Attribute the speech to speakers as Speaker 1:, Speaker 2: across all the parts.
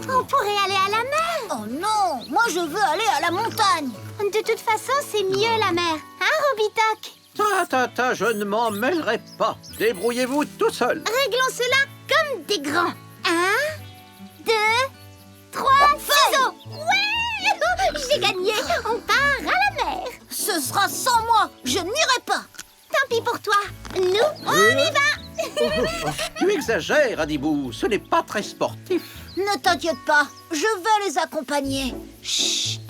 Speaker 1: On pourrait aller à la mer.
Speaker 2: Oh non, moi je veux aller à la montagne.
Speaker 1: De toute façon, c'est mieux la mer. Hein, Robitoc?
Speaker 3: Ta, je ne m'en mêlerai pas. Débrouillez-vous tout seul.
Speaker 1: Réglons cela comme des grands. 1, 2, 3, ciseaux. Ouais. J'ai gagné. On part à la mer.
Speaker 2: Ce sera sans moi, je n'irai pas.
Speaker 1: Tant pis pour toi. Nous, on y va.
Speaker 3: Tu exagères, Adibou. Ce n'est pas très sportif.
Speaker 2: Ne t'inquiète pas, je vais les accompagner. Chut.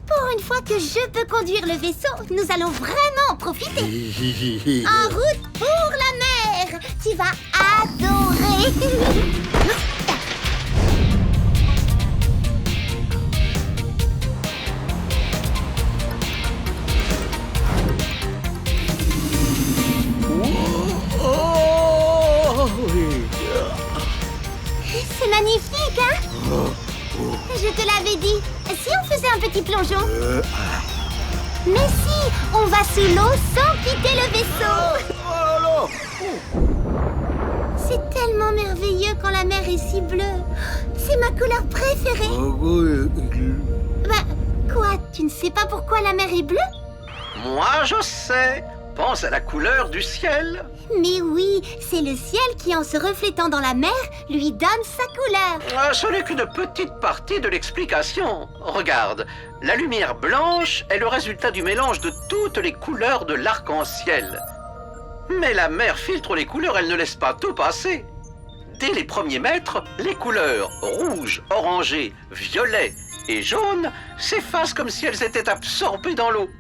Speaker 1: Pour une fois que je peux conduire le vaisseau, nous allons vraiment en profiter. En route pour la mer. Tu vas adorer. C'est magnifique, hein? Je te l'avais dit. Si on faisait un petit plongeon? Mais si, on va sous l'eau sans quitter le vaisseau. C'est tellement merveilleux quand la mer est si bleue. C'est ma couleur préférée. Bah, quoi? Tu ne sais pas pourquoi la mer est bleue?
Speaker 3: Moi, je sais. Pense à la couleur du ciel.
Speaker 1: Mais oui, c'est le ciel qui, en se reflétant dans la mer, lui donne sa couleur.
Speaker 3: Ce n'est qu'une petite partie de l'explication. Regarde, la lumière blanche est le résultat du mélange de toutes les couleurs de l'arc-en-ciel. Mais la mer filtre les couleurs, elle ne laisse pas tout passer. Dès les premiers mètres, les couleurs rouge, orangé, violet et jaune s'effacent comme si elles étaient absorbées dans l'eau.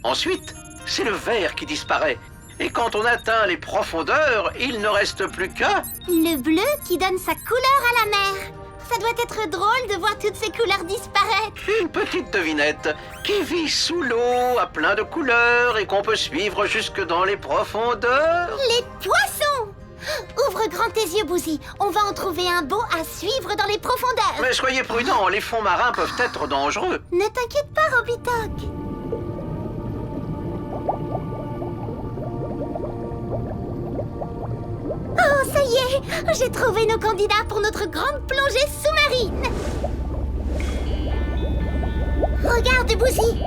Speaker 3: Ensuite, c'est le vert qui disparaît. Et quand on atteint les profondeurs, il ne reste plus qu'un.
Speaker 1: Le bleu qui donne sa couleur à la mer. Ça doit être drôle de voir toutes ces couleurs disparaître.
Speaker 3: Une petite devinette qui vit sous l'eau à plein de couleurs et qu'on peut suivre jusque dans les profondeurs.
Speaker 1: Les poissons! Ouvre grand tes yeux, Bouzy. On va en trouver un beau à suivre dans les profondeurs.
Speaker 3: Mais soyez prudents, les fonds marins peuvent être dangereux.
Speaker 1: Ne t'inquiète pas, Robitoc. Oh, ça y est! J'ai trouvé nos candidats pour notre grande plongée sous-marine! Regarde, Bouzy!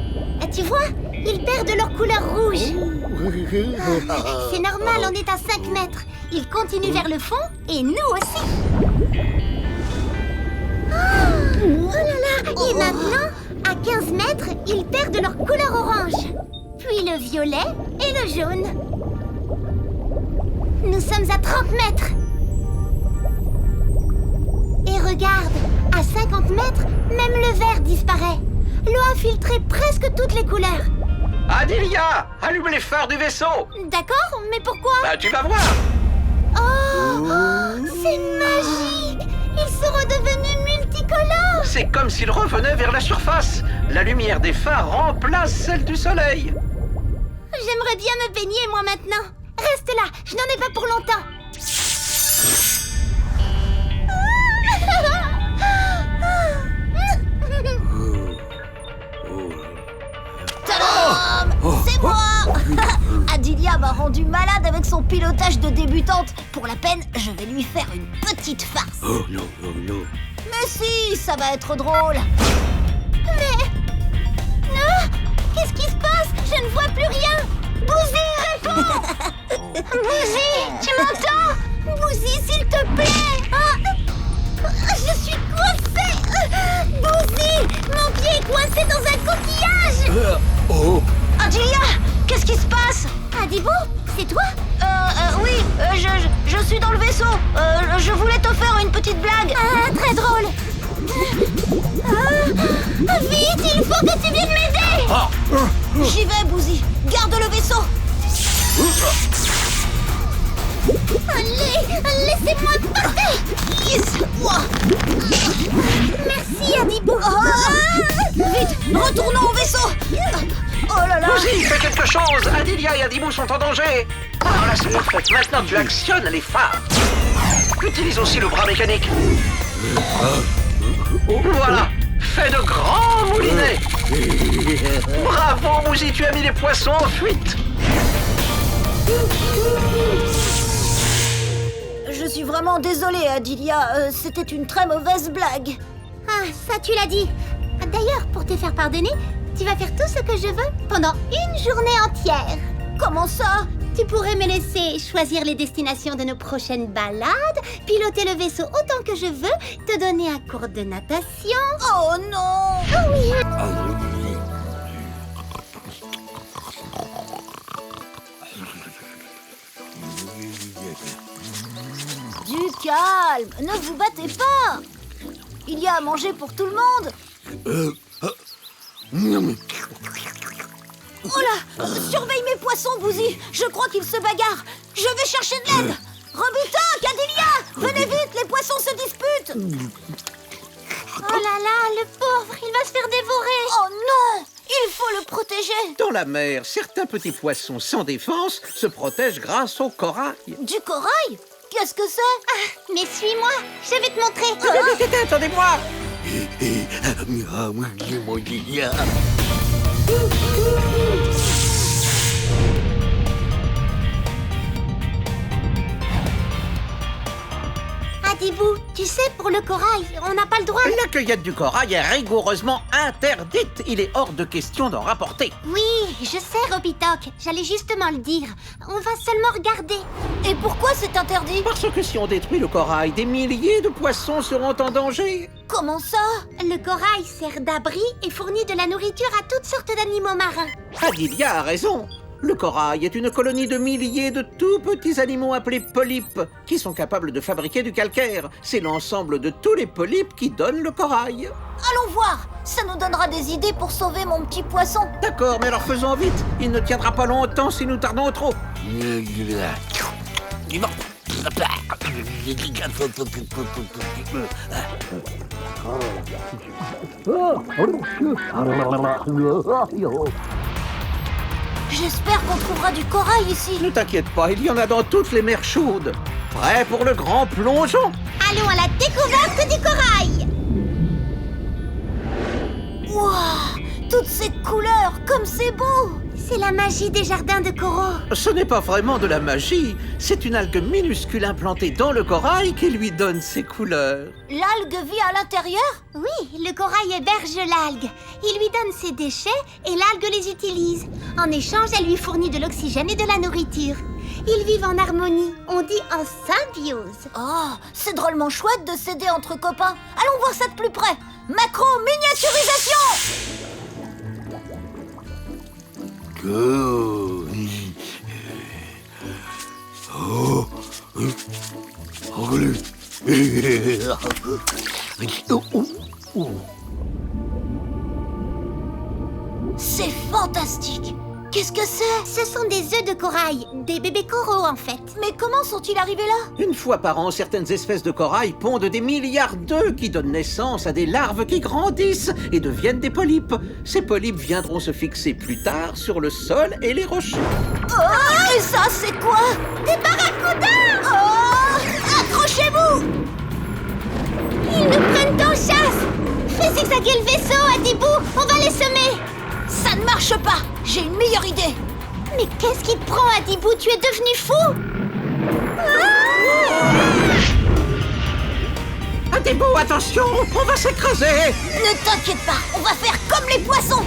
Speaker 1: Tu vois? Ils perdent leur couleur rouge! C'est normal, on est à 5 mètres. Ils continuent vers le fond, et nous aussi! Oh là là! Et maintenant, à 15 mètres, ils perdent leur couleur orange. Puis le violet et le jaune. Nous sommes à 30 mètres. Et regarde, à 50 mètres, même le vert disparaît. L'eau a filtré presque toutes les couleurs.
Speaker 3: Adilia, allume les phares du vaisseau.
Speaker 1: D'accord, mais pourquoi?
Speaker 3: Bah, tu vas voir.
Speaker 1: Oh, c'est magique! Ils sont redevenus multicolores.
Speaker 3: C'est comme s'ils revenaient vers la surface. La lumière des phares remplace celle du soleil.
Speaker 1: J'aimerais bien me baigner, moi, maintenant. Reste là, je n'en ai pas pour longtemps.
Speaker 2: Tadam! C'est moi! Adilia m'a rendu malade avec son pilotage de débutante. Pour la peine, je vais lui faire une petite farce.
Speaker 4: Oh non, oh non.
Speaker 2: Mais si, ça va être drôle.
Speaker 1: Mais... Ah, qu'est-ce qui se passe? Je ne vois plus rien. Bouzy, réponds! Bouzy, tu m'entends? Bouzy, s'il te plaît! Je suis coincée! Bouzy, mon pied est coincé dans un coquillage!
Speaker 2: Adilia, qu'est-ce qui se passe?
Speaker 1: Adibou, c'est toi?
Speaker 2: Oui, je suis dans le vaisseau. Je voulais te faire une petite blague.
Speaker 1: Ah, très drôle! Vite, il faut que tu viennes m'aider!
Speaker 2: J'y vais, Bouzy. Garde le vaisseau.
Speaker 1: Allez, laissez-moi porter!
Speaker 2: Yes, moi.
Speaker 1: Merci, Adibou!
Speaker 2: Vite, retournons au vaisseau. Oh là là.
Speaker 3: Bouzy, fais quelque chose. Adilia et Adibou sont en danger. Alors là, c'est parfait. Maintenant, tu actionnes les phares. Utilise aussi le bras mécanique. Voilà. Fais de grands moulinets. Bravo, Bouzy, tu as mis les poissons en fuite.
Speaker 2: Je suis vraiment désolée, Adilia. C'était une très mauvaise blague.
Speaker 1: Ah, ça tu l'as dit. D'ailleurs, pour te faire pardonner, tu vas faire tout ce que je veux pendant une journée entière.
Speaker 2: Comment ça?
Speaker 1: Tu pourrais me laisser choisir les destinations de nos prochaines balades, piloter le vaisseau autant que je veux, te donner un cours de natation.
Speaker 2: Oh non!
Speaker 1: Oh oui!
Speaker 2: Du calme, ne vous battez pas. Il y a à manger pour tout le monde. Oh là, surveille mes poissons, Bouzy. Je crois qu'ils se bagarrent. Je vais chercher de l'aide. Rebutin, Cadilia, venez vite, les poissons se disputent.
Speaker 1: Oh là là, le pauvre, il va se faire dévorer.
Speaker 2: Oh non, il faut le protéger.
Speaker 3: Dans la mer, certains petits poissons sans défense se protègent grâce au corail.
Speaker 2: Du corail? Qu'est-ce que c'est?
Speaker 1: Mais suis-moi, je vais te montrer.
Speaker 3: Attendez-moi!
Speaker 1: Adibou, tu sais, pour le corail, on n'a pas le droit.
Speaker 3: La cueillette du corail est rigoureusement interdite. Il est hors de question d'en rapporter.
Speaker 1: Oui, je sais, Robitok. J'allais justement le dire. On va seulement regarder.
Speaker 2: Et pourquoi c'est interdit?
Speaker 3: Parce que si on détruit le corail, des milliers de poissons seront en danger.
Speaker 2: Comment ça?
Speaker 1: Le corail sert d'abri et fournit de la nourriture à toutes sortes d'animaux marins.
Speaker 3: Adilia a raison. Le corail est une colonie de milliers de tout petits animaux appelés polypes, qui sont capables de fabriquer du calcaire. C'est l'ensemble de tous les polypes qui donnent le corail.
Speaker 2: Allons voir. Ça nous donnera des idées pour sauver mon petit poisson.
Speaker 3: D'accord, mais alors faisons vite. Il ne tiendra pas longtemps si nous tardons trop.
Speaker 2: J'espère qu'on trouvera du corail ici.
Speaker 3: Ne t'inquiète pas, il y en a dans toutes les mers chaudes. Prêt pour le grand plongeon?
Speaker 1: Allons à la découverte du corail.
Speaker 2: Waouh, toutes ces couleurs, comme c'est beau.
Speaker 1: C'est la magie des jardins de coraux.
Speaker 3: Ce n'est pas vraiment de la magie, c'est une algue minuscule implantée dans le corail qui lui donne ses couleurs.
Speaker 2: L'algue vit à l'intérieur?
Speaker 1: Oui, le corail héberge l'algue. Il lui donne ses déchets et l'algue les utilise. En échange, elle lui fournit de l'oxygène et de la nourriture. Ils vivent en harmonie, on dit en symbiose.
Speaker 2: Oh, c'est drôlement chouette de s'aider entre copains. Allons voir ça de plus près. Macro-miniaturisation! C'est fantastique! Qu'est-ce que c'est?
Speaker 1: Ce sont des œufs de corail, des bébés coraux en fait.
Speaker 2: Mais comment sont-ils arrivés là?
Speaker 3: Une fois par an, certaines espèces de corail pondent des milliards d'œufs qui donnent naissance à des larves qui grandissent et deviennent des polypes. Ces polypes viendront se fixer plus tard sur le sol et les rochers.
Speaker 2: Oh, et ça, c'est quoi?
Speaker 1: Des barracudas!
Speaker 2: Oh, accrochez-vous!
Speaker 1: Ils nous prennent en chasse! Fais zigzaguer le vaisseau, Adibou! On va les semer!
Speaker 2: Ça ne marche pas! J'ai une meilleure idée!
Speaker 1: Mais qu'est-ce qui te prend, Adibou? Tu es devenu fou?
Speaker 3: Adibou, attention! On va s'écraser!
Speaker 2: Ne t'inquiète pas, on va faire comme les poissons!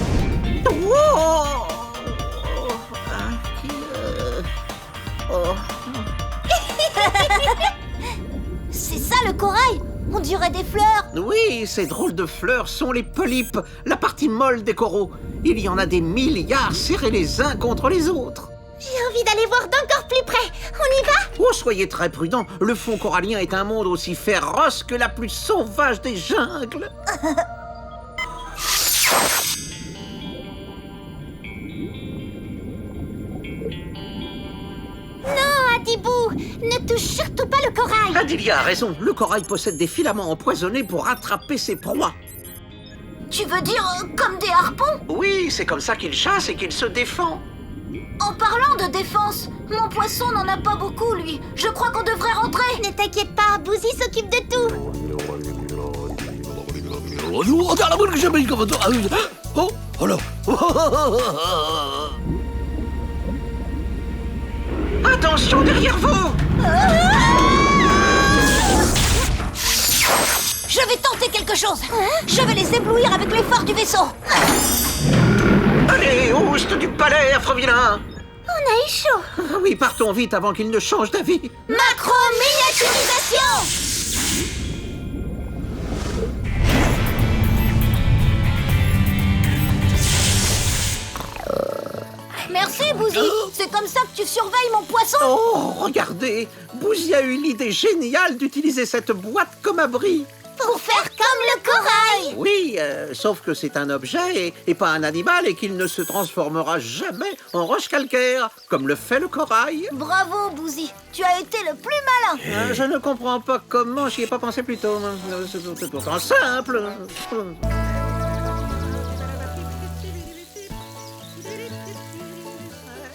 Speaker 3: Oh.
Speaker 2: C'est ça le corail? On dirait des fleurs!
Speaker 3: Oui, ces drôles de fleurs sont les polypes, la partie molle des coraux. Il y en a des milliards serrés les uns contre les autres.
Speaker 1: J'ai envie d'aller voir d'encore plus près. On y va?
Speaker 3: Oh, soyez très prudents. Le fond corallien est un monde aussi féroce que la plus sauvage des jungles.
Speaker 1: Non, Adibou, ne touche surtout pas le corail.
Speaker 3: Adilia a raison. Le corail possède des filaments empoisonnés pour attraper ses proies.
Speaker 2: Tu veux dire comme des harpons?
Speaker 3: Oui, c'est comme ça qu'il chasse et qu'il se défend.
Speaker 2: En parlant de défense, mon poisson n'en a pas beaucoup, lui. Je crois qu'on devrait rentrer.
Speaker 1: Ne t'inquiète pas, Bouzy s'occupe de tout.
Speaker 3: Attention derrière vous!
Speaker 2: quelque chose. Je vais les éblouir avec les phares du vaisseau.
Speaker 3: Allez, oust du palais, affreux vilain!
Speaker 1: On a eu chaud.
Speaker 3: Ah oui, partons vite avant qu'il ne change d'avis.
Speaker 2: Macro-miniaturisation. Merci, Bouzy. C'est comme ça que tu surveilles mon poisson.
Speaker 3: Oh, regardez! Bouzy a eu l'idée géniale d'utiliser cette boîte comme abri.
Speaker 2: Pour faire comme le corail.
Speaker 3: Oui, sauf que c'est un objet et pas un animal et qu'il ne se transformera jamais en roche calcaire, comme le fait le corail.
Speaker 2: Bravo, Bouzy. Tu as été le plus malin.
Speaker 3: Je ne comprends pas comment, j'y ai pas pensé plus tôt. C'est pourtant simple.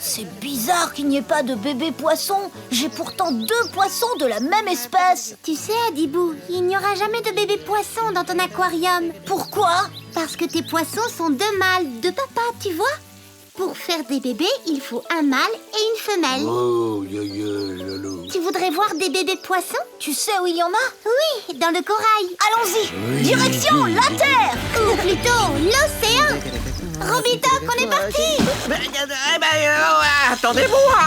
Speaker 2: C'est bizarre qu'il n'y ait pas de bébé poisson. J'ai pourtant 2 poissons de la même espèce.
Speaker 1: Tu sais, Adibou, il n'y aura jamais de bébé poisson dans ton aquarium.
Speaker 2: Pourquoi?
Speaker 1: Parce que tes poissons sont 2 mâles, 2 papas, tu vois. Pour faire des bébés, il faut un mâle et une femelle.
Speaker 3: Oh, lolo.
Speaker 1: Tu voudrais voir des bébés poissons?
Speaker 2: Tu sais où il y en a?
Speaker 1: Oui, dans le corail.
Speaker 2: Allons-y. Direction la Terre.
Speaker 1: Ou plutôt, l'océan. Robitoc, on est parti.
Speaker 3: Attendez-moi!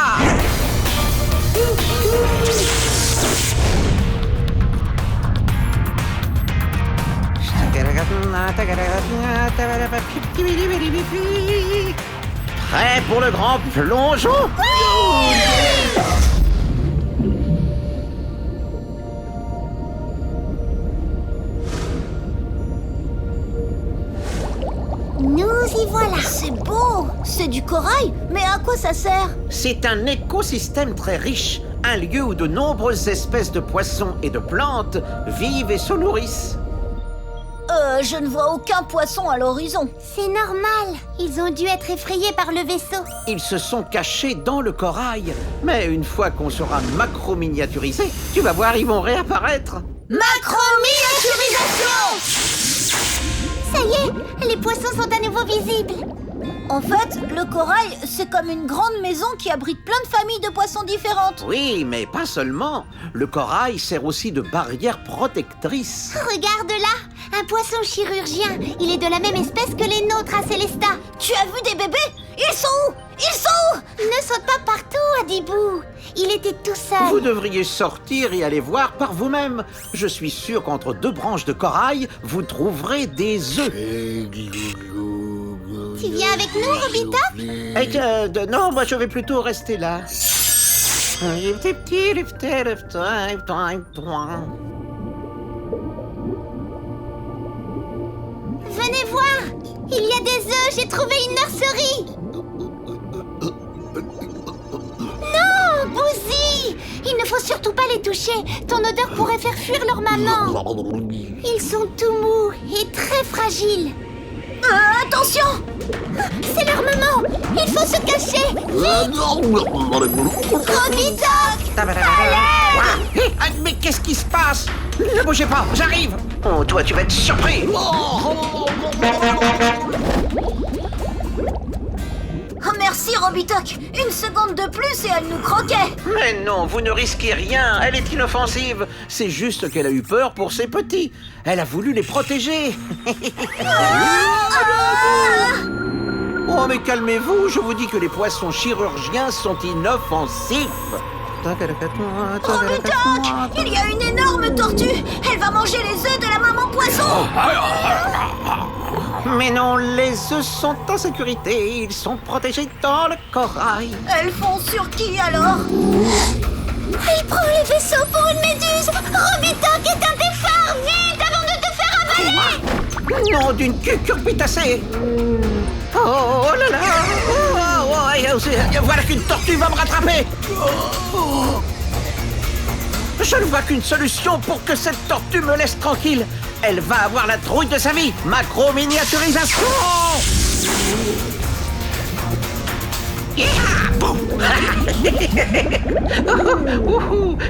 Speaker 3: Prêt pour le grand plongeon?
Speaker 1: Nous y voilà.
Speaker 2: C'est beau. C'est du corail. Mais à quoi ça sert?
Speaker 3: C'est un écosystème très riche, un lieu où de nombreuses espèces de poissons et de plantes vivent et se nourrissent.
Speaker 2: Je ne vois aucun poisson à l'horizon.
Speaker 1: C'est normal. Ils ont dû être effrayés par le vaisseau.
Speaker 3: Ils se sont cachés dans le corail. Mais une fois qu'on sera macro-miniaturisé, tu vas voir, ils vont réapparaître.
Speaker 2: Macro-miniaturisation!
Speaker 1: Ça y est, les poissons sont à nouveau visibles.
Speaker 2: En fait, le corail, c'est comme une grande maison qui abrite plein de familles de poissons différentes.
Speaker 3: Oui, mais pas seulement. Le corail sert aussi de barrière protectrice.
Speaker 1: Regarde là, un poisson chirurgien. Il est de la même espèce que les nôtres à Célesta.
Speaker 2: Tu as vu des bébés? Ils sont où? Ils sont où?
Speaker 1: Ne saute pas partout, Adibou. Il était tout seul.
Speaker 3: Vous devriez sortir et aller voir par vous-même. Je suis sûr qu'entre 2 branches de corail, vous trouverez des œufs.
Speaker 1: Tu viens avec nous, Robitoc?
Speaker 3: Non, moi je vais plutôt rester là.
Speaker 1: Venez voir. Il y a des œufs, j'ai trouvé une nurserie. Non, Bouzy! Il ne faut surtout pas les toucher. Ton odeur pourrait faire fuir leur maman. Ils sont tout mous et très fragiles.
Speaker 2: Attention!
Speaker 1: C'est leur maman. Il faut se cacher. Robitoc!
Speaker 3: Mais qu'est-ce qui se passe? Ne bougez pas, j'arrive. Oh, toi, tu vas être surpris.
Speaker 2: Oh, merci, Robitoc. 1 seconde de plus et elle nous croquait.
Speaker 3: Mais non, vous ne risquez rien. Elle est inoffensive. C'est juste qu'elle a eu peur pour ses petits. Elle a voulu les protéger. Oh, mais calmez-vous. Je vous dis que les poissons chirurgiens sont inoffensifs.
Speaker 2: Robitoc! Il y a une énorme tortue. Elle va manger les œufs de la maman poisson.
Speaker 3: Mais non, les œufs sont en sécurité. Ils sont protégés dans le corail.
Speaker 2: Elles font sur qui alors?
Speaker 1: Elle prend le vaisseau pour une méduse. Robitoc, éteins tes phares, vite, avant de te faire avaler.
Speaker 3: Non, d'une cucurbitacée. Oh là là. Voilà qu'une tortue va me rattraper. Je ne vois qu'une solution pour que cette tortue me laisse tranquille. Elle va avoir la trouille de sa vie. Macro-miniaturisation.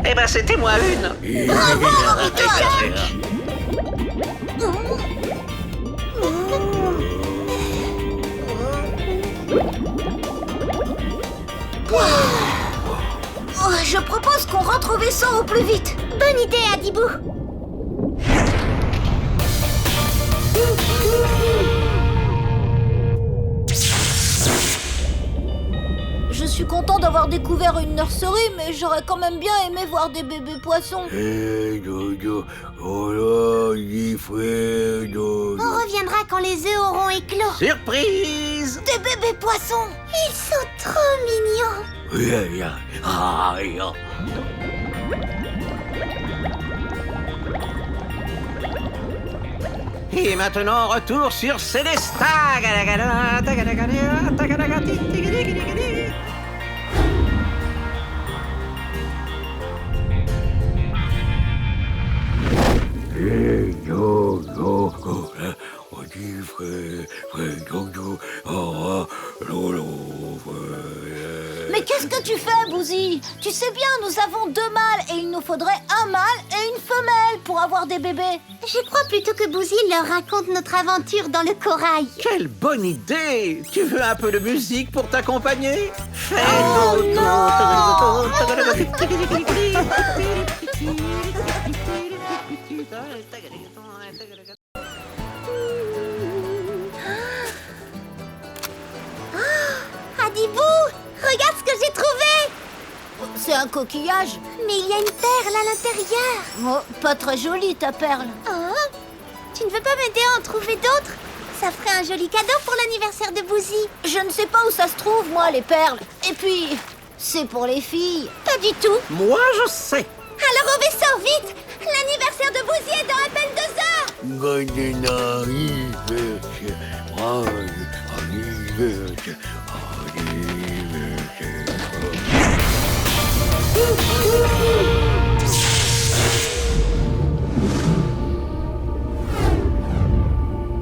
Speaker 3: Eh ben, c'était moi une.
Speaker 2: Bravo, Robitoc! Oh, je propose qu'on rentre au vaisseau au plus vite.
Speaker 1: Bonne idée, Adibou.
Speaker 2: Je suis content d'avoir découvert une nurserie, mais j'aurais quand même bien aimé voir des bébés poissons.
Speaker 1: On reviendra quand les œufs auront éclos.
Speaker 3: Surprise!
Speaker 2: Des bébés poissons!
Speaker 1: Ils sont trop mignons.
Speaker 3: Et maintenant, retour sur Célesta!
Speaker 2: Mais qu'est-ce que tu fais, Bouzy? Tu sais bien, nous avons 2 mâles et il nous faudrait un mâle et une femelle pour avoir des bébés.
Speaker 1: Je crois plutôt que Bouzy leur raconte notre aventure dans le corail.
Speaker 3: Quelle bonne idée! Tu veux un peu de musique pour t'accompagner? Fais
Speaker 2: Oh
Speaker 1: Adibou, regarde ce que j'ai trouvé.
Speaker 2: C'est un coquillage.
Speaker 1: Mais il y a une perle à l'intérieur.
Speaker 2: Oh, pas très jolie ta perle.
Speaker 1: Oh, tu ne veux pas m'aider à en trouver d'autres? Ça ferait un joli cadeau pour l'anniversaire de Bouzy.
Speaker 2: Je ne sais pas où ça se trouve, moi, les perles. Et puis, c'est pour les filles.
Speaker 1: Pas du tout.
Speaker 3: Moi, je sais!
Speaker 1: Alors au vaisseau, vite. L'anniversaire de Bouzy est dans à peine 2 heures.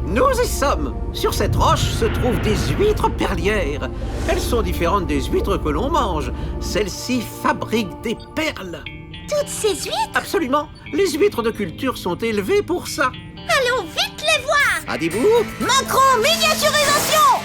Speaker 3: Nous y sommes! Sur cette roche se trouvent des huîtres perlières. Elles sont différentes des huîtres que l'on mange. Celles-ci fabriquent des perles.
Speaker 1: Toutes ces huîtres?
Speaker 3: Absolument! Les huîtres de culture sont élevées pour ça.
Speaker 1: Allons vite les voir.
Speaker 3: Adibou,
Speaker 2: Macron, miniaturisation!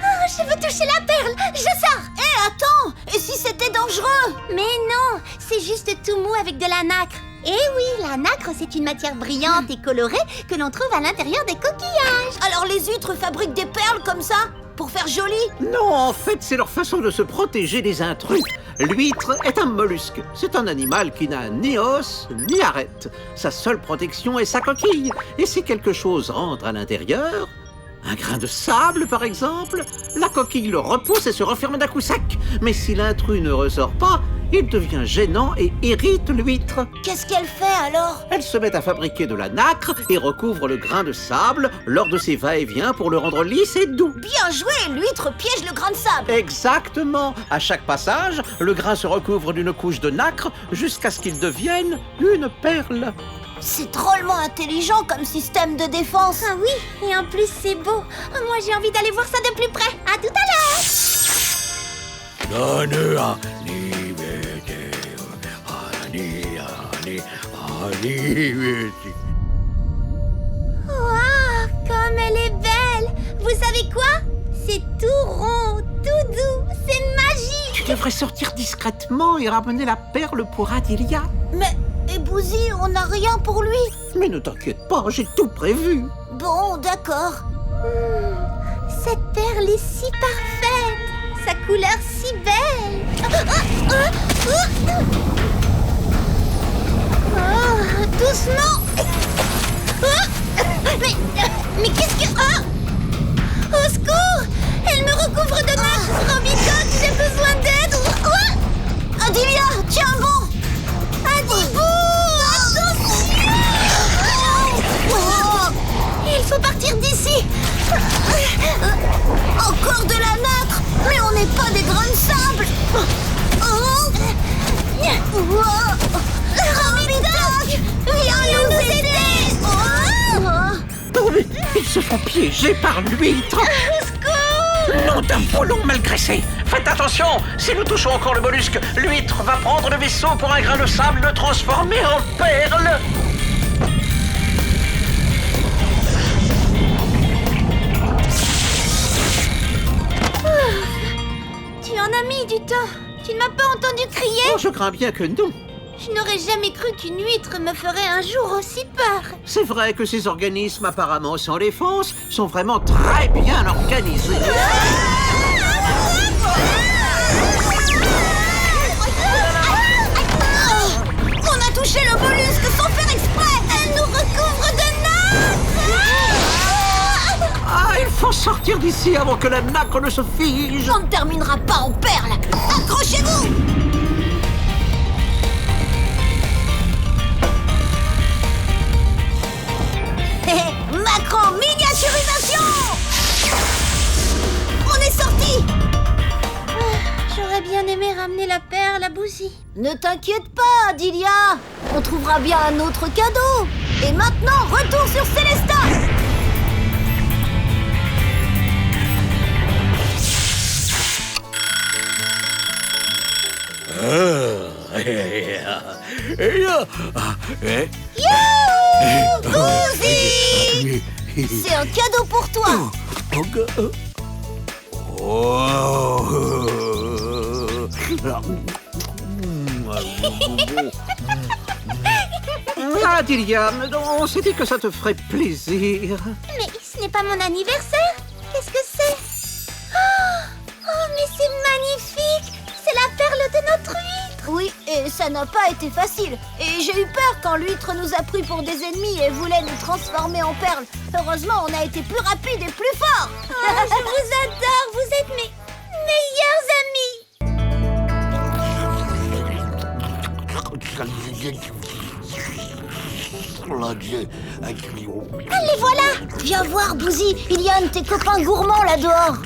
Speaker 1: Oh, je veux toucher la perle. Je sors.
Speaker 2: Hé, attends! Et si c'était dangereux?
Speaker 1: Mais non, c'est juste tout mou avec de la nacre. Eh oui, la nacre, c'est une matière brillante et colorée que l'on trouve à l'intérieur des coquillages.
Speaker 2: Alors les huîtres fabriquent des perles comme ça? Pour faire joli?
Speaker 3: non, en fait, c'est leur façon de se protéger des intrus. L'huître est un mollusque. C'est un animal qui n'a ni os ni arête. Sa seule protection est sa coquille. Et si quelque chose rentre à l'intérieur, un grain de sable par exemple, la coquille le repousse et se referme d'un coup sec. Mais si l'intrus ne ressort pas, il devient gênant et irrite l'huître.
Speaker 2: Qu'est-ce qu'elle fait alors?
Speaker 3: Elle se met à fabriquer de la nacre et recouvre le grain de sable lors de ses va-et-vient pour le rendre lisse et doux.
Speaker 2: Bien joué, l'huître piège le grain de sable.
Speaker 3: Exactement. À chaque passage, le grain se recouvre d'une couche de nacre jusqu'à ce qu'il devienne une perle.
Speaker 2: C'est drôlement intelligent comme système de défense.
Speaker 1: Ah oui, et en plus c'est beau. Oh, moi j'ai envie d'aller voir ça de plus près. À tout à l'heure. Waouh, comme elle est belle. Vous savez quoi? C'est tout rond, tout doux, c'est magique.
Speaker 3: Tu devrais sortir discrètement et ramener la perle pour Adilia.
Speaker 2: Mais, et Bouzy, on n'a rien pour lui.
Speaker 3: Mais ne t'inquiète pas, j'ai tout prévu.
Speaker 2: Bon, d'accord.
Speaker 1: Cette perle est si parfaite. Sa couleur si belle. Oh, doucement. Mais qu'est-ce que... Au secours. Elle me recouvre de nacre. Robicoque, j'ai besoin d'aide.
Speaker 2: Adilia, tiens bon.
Speaker 1: Adibou, attention. Il faut partir d'ici.
Speaker 2: Encore de la nacre. Mais on n'est pas des grains de sable.
Speaker 1: Robicoque, viens nous aider.
Speaker 3: Oh, mais ils se font piéger par l'huître.
Speaker 1: Au secours.
Speaker 3: Nom d'un boulon mal graissé. Faites attention, si nous touchons encore le mollusque, l'huître va prendre le vaisseau pour un grain de sable le transformer en perle.
Speaker 1: Tu en as mis du temps. Tu ne m'as pas entendu crier.
Speaker 3: Oh, je crains bien que non.
Speaker 1: Je n'aurais jamais cru qu'une huître me ferait un jour aussi peur.
Speaker 3: C'est vrai que ces organismes apparemment sans défense sont vraiment très bien organisés.
Speaker 2: On a touché le mollusque sans faire exprès.
Speaker 1: Elle nous recouvre de nacre.
Speaker 3: Ah, il faut sortir d'ici avant que la nacre ne se fige.
Speaker 2: On ne terminera pas en perles. Accrochez-vous. Macro-miniaturisation. On est sorti.
Speaker 1: J'aurais bien aimé ramener la perle à Bouzy.
Speaker 2: Ne t'inquiète pas, Adilia. On trouvera bien un autre cadeau. Et maintenant, retour sur Célesta. Bouzy, c'est un cadeau pour toi.
Speaker 3: Ah, Dilia, on s'est dit que ça te ferait plaisir.
Speaker 1: Mais ce n'est pas mon anniversaire. Qu'est-ce que c'est? Oh, mais c'est magnifique. C'est la perle de notre huître.
Speaker 2: Oui, et ça n'a pas été facile. Et j'ai eu peur quand l'huître nous a pris pour des ennemis et voulait nous transformer en perles. Heureusement, on a été plus rapide et plus fort.
Speaker 1: Oh, je vous adore. Vous êtes mes meilleurs amis.
Speaker 2: Les voilà. Viens voir, Bouzy. Il y a un de tes copains gourmands là dehors.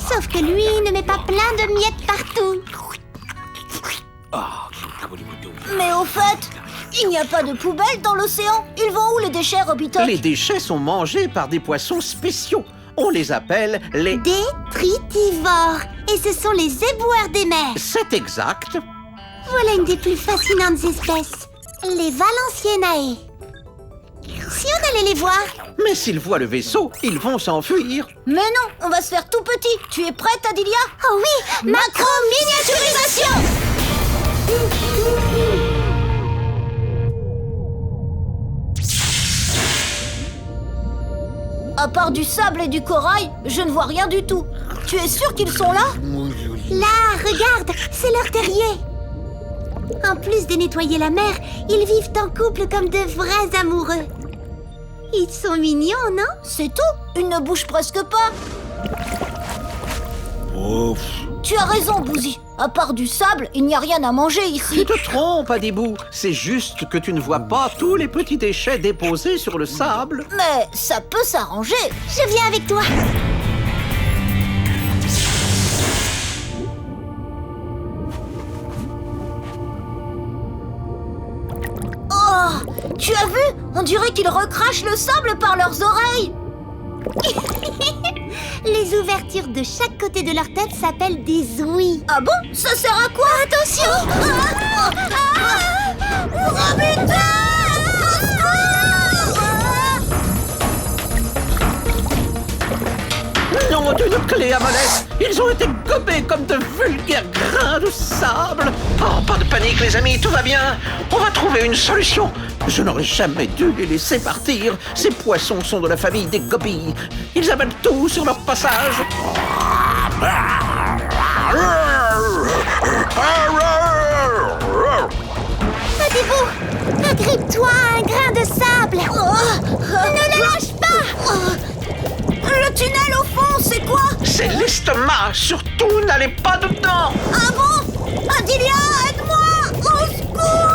Speaker 1: Sauf que lui ne met pas plein de miettes partout.
Speaker 2: Mais au fait, il n'y a pas de poubelle dans l'océan. Ils vont où les déchets, Robitoc?
Speaker 3: Les déchets sont mangés par des poissons spéciaux. On les appelle les...
Speaker 1: Détritivores. Et ce sont les éboueurs des mers.
Speaker 3: C'est exact.
Speaker 1: Voilà une des plus fascinantes espèces. Les Valenciennae. Si on allait les voir?
Speaker 3: Mais s'ils voient le vaisseau, ils vont s'enfuir.
Speaker 2: Mais non, on va se faire tout petit. Tu es prête, Adilia?
Speaker 1: Oh oui, macro-miniaturisation.
Speaker 2: À part du sable et du corail, je ne vois rien du tout. Tu es sûr qu'ils sont là?
Speaker 1: Là, regarde, c'est leur terrier. En plus de nettoyer la mer, ils vivent en couple comme de vrais amoureux. Ils sont mignons, non?
Speaker 2: C'est tout. Ils ne bougent presque pas. Tu as raison, Bouzy. À part du sable, il n'y a rien à manger ici.
Speaker 3: Tu te trompes, Adibou. C'est juste que tu ne vois pas tous les petits déchets déposés sur le sable.
Speaker 2: Mais ça peut s'arranger.
Speaker 1: Je viens avec toi.
Speaker 2: Oh, tu as vu? On dirait qu'ils recrachent le sable par leurs oreilles.
Speaker 1: Les ouvertures de chaque côté de leur tête s'appellent des ouïes.
Speaker 2: Ah bon? Ça sert à quoi? Attention!
Speaker 3: Non, d'une clé à molette. Ils ont été gobés comme de vulgaires grains de sable. Oh, pas de panique, les amis, tout va bien. On va trouver une solution. Je n'aurais jamais dû les laisser partir. Ces poissons sont de la famille des gobies. Ils avalent tout sur leur passage.
Speaker 1: Adibou, agrippe-toi à un grain de sable. Ne le lâche pas.
Speaker 2: Le tunnel au fond, c'est quoi?
Speaker 3: C'est l'estomac. Surtout, n'allez pas dedans.
Speaker 2: Ah bon? Adilia, aide-moi! Au secours!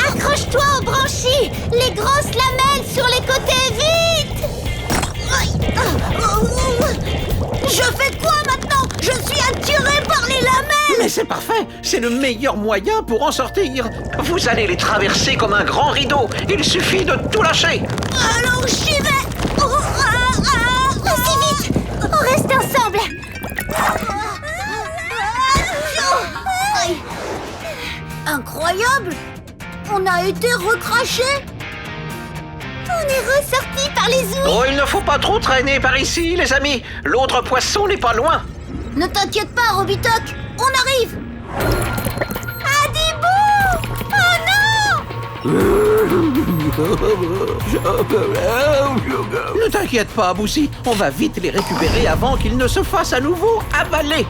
Speaker 1: Accroche-toi aux branchies. Les grosses lamelles sur les côtés, vite.
Speaker 2: Je fais quoi maintenant? Je suis attirée par les lamelles!
Speaker 3: Mais c'est parfait. C'est le meilleur moyen pour en sortir. Vous allez les traverser comme un grand rideau. Il suffit de tout lâcher.
Speaker 2: Alors j'y vais!
Speaker 1: Aussi vite. On reste ensemble.
Speaker 2: Incroyable! On a été recrachés!
Speaker 1: On est ressortis par les ouïes.
Speaker 3: Oh, il ne faut pas trop traîner par ici, les amis. L'autre poisson n'est pas loin.
Speaker 2: Ne t'inquiète pas, Robitoc, on arrive.
Speaker 1: Adibou! Oh non!
Speaker 3: Ne t'inquiète pas, Bouzy, on va vite les récupérer avant qu'ils ne se fassent à nouveau avaler.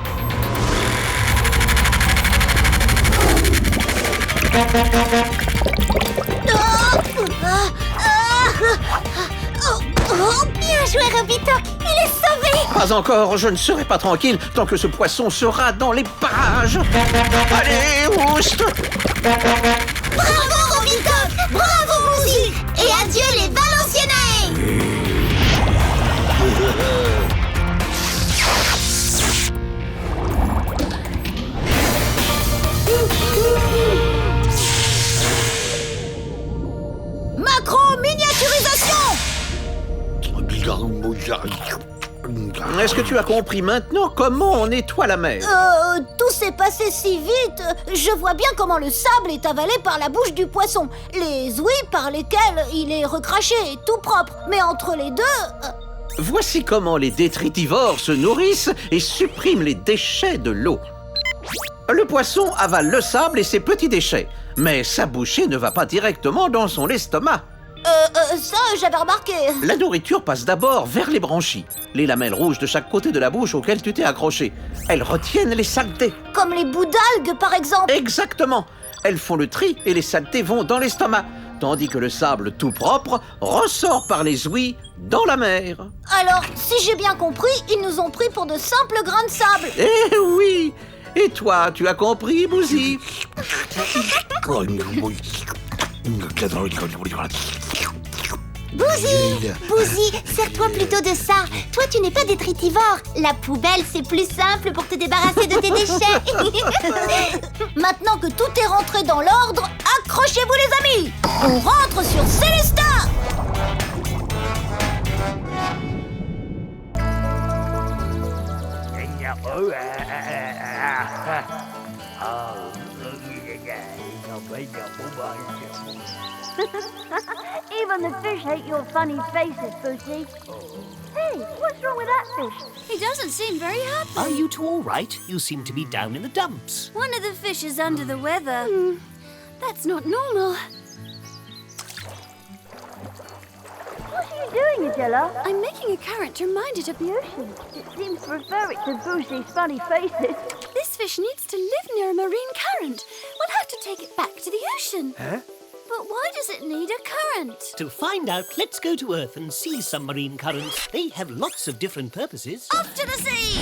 Speaker 1: Bien joué, Robitoc! Il est sauvé!
Speaker 3: Pas encore, je ne serai pas tranquille tant que ce poisson sera dans les parages. Allez, oust!
Speaker 1: Bravo, Robitoc! Bravo, Bouzy! Et adieu les Valencienais!
Speaker 2: Macro-miniaturisation!
Speaker 3: Est-ce que tu as compris maintenant comment on nettoie la mer?
Speaker 2: Tout s'est passé si vite. Je vois bien comment le sable est avalé par la bouche du poisson. Les ouïes par lesquelles il est recraché, tout propre. Mais entre les deux...
Speaker 3: Voici comment les détritivores se nourrissent et suppriment les déchets de l'eau. Le poisson avale le sable et ses petits déchets, mais sa bouchée ne va pas directement dans son estomac.
Speaker 2: Ça, j'avais remarqué.
Speaker 3: La nourriture passe d'abord vers les branchies, les lamelles rouges de chaque côté de la bouche auxquelles tu t'es accroché. Elles retiennent les saletés.
Speaker 2: Comme les bouts d'algues, par exemple.
Speaker 3: Exactement. Elles font le tri et les saletés vont dans l'estomac, tandis que le sable tout propre ressort par les ouïes dans la mer.
Speaker 2: Alors, si j'ai bien compris, ils nous ont pris pour de simples grains de sable.
Speaker 3: Eh oui! Et toi, tu as compris, Bouzy?
Speaker 1: Bouzy, sers-toi plutôt de ça. Toi, tu n'es pas détritivore. La poubelle, c'est plus simple pour te débarrasser de tes déchets.
Speaker 2: Maintenant que tout est rentré dans l'ordre, accrochez-vous les amis. On rentre sur Célestat.
Speaker 4: Even the fish hate your funny faces, Booty. Hey, what's wrong with that fish?
Speaker 5: He doesn't seem very happy.
Speaker 6: Are you two all right? You seem to be down in the dumps.
Speaker 5: One of the fish is under the weather. That's not normal.
Speaker 4: What are you doing, Adela?
Speaker 5: I'm making a current to remind it of the ocean.
Speaker 4: It seems to refer it to Boozy's funny faces.
Speaker 5: This fish needs to live near a marine current. We'll have to take it back to the ocean.
Speaker 6: Huh?
Speaker 5: But why does it need a current?
Speaker 6: To find out, let's go to Earth and see some marine currents. They have lots of different purposes.
Speaker 5: Off to the sea!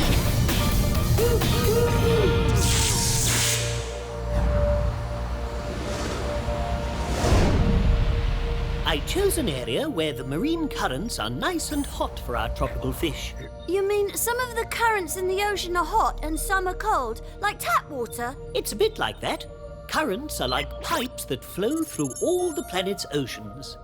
Speaker 6: I chose an area where the marine currents are nice and hot for our tropical fish.
Speaker 5: You mean some of the currents in the ocean are hot and some are cold, like tap water?
Speaker 6: It's a bit like that. Currents are like pipes that flow through all the planet's oceans.